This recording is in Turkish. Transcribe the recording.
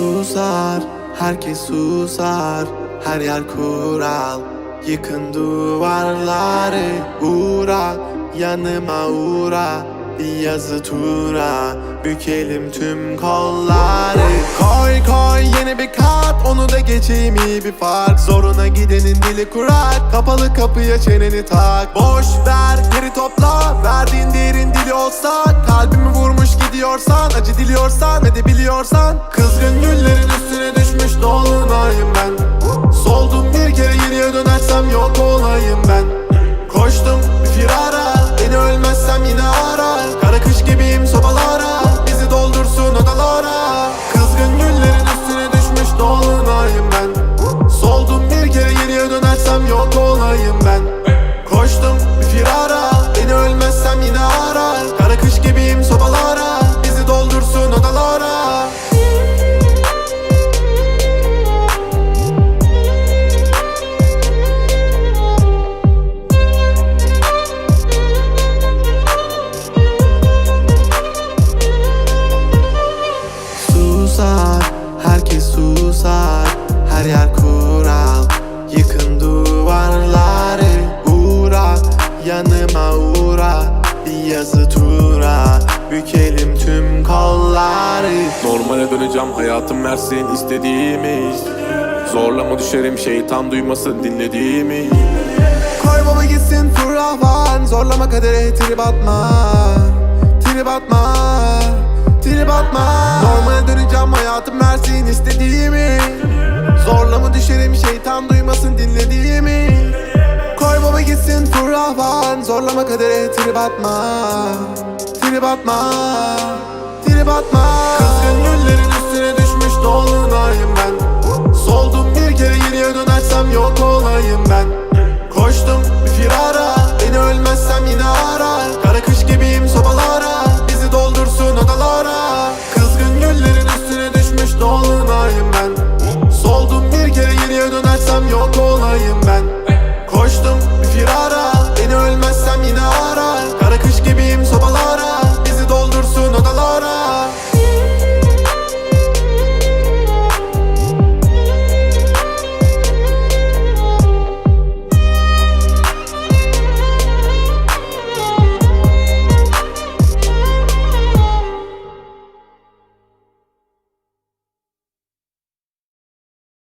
Susar, herkes susar, her yer kural. Yıkın duvarları, uğra, yanıma uğra. Bir yazı tura, bükelim tüm kolları. Koy koy yeni bir kat, onu da geçeyim iyi bir fark. Zoruna gidenin dili kurak, kapalı kapıya çeneni tak. Boş ver geri topla, verdiğin değerin dili olsa. Kalbimi vurmuş gidiyorsan, acı diliyorsan ve de biliyorsan. Kızgın güllerin üstüne düşmüş dolunayım ben. Soldum bir kere geriye dönersem yok olayım ben. Koştum bir firara, beni ölmezsem yine ara. Kara kış gibiyim sobalara, bizi doldursun odalara. Kızgın güllerin üstüne düşmüş dolunayım ben. Soldum bir kere geriye dönersem yok olayım ben. Koştum bir firara, beni ölmezsem yine ara. Kara kış gibiyim sobalara, bizi doldursun odalara. Herkes susar, her yer kural. Yıkın duvarları, uğra, yanıma uğra. Bir yazı tura, bükelim tüm kolları. Normale döneceğim, hayatım versin istediğimi. Zorlama düşerim, şeytan duymasın dinlediğimi. Koy baba gitsin fırlavan, zorlama kadere trip atma. Trip atma, trip atma. Normale döneceğim, hayatım versin istediğimi. Zorlama düşerim, şeytan duymasın dinlediğimi. Koy baba gitsin fırlavan, zorlama kadere trip atma. Trip atma, trip atma. Kızgın güllerin üstüne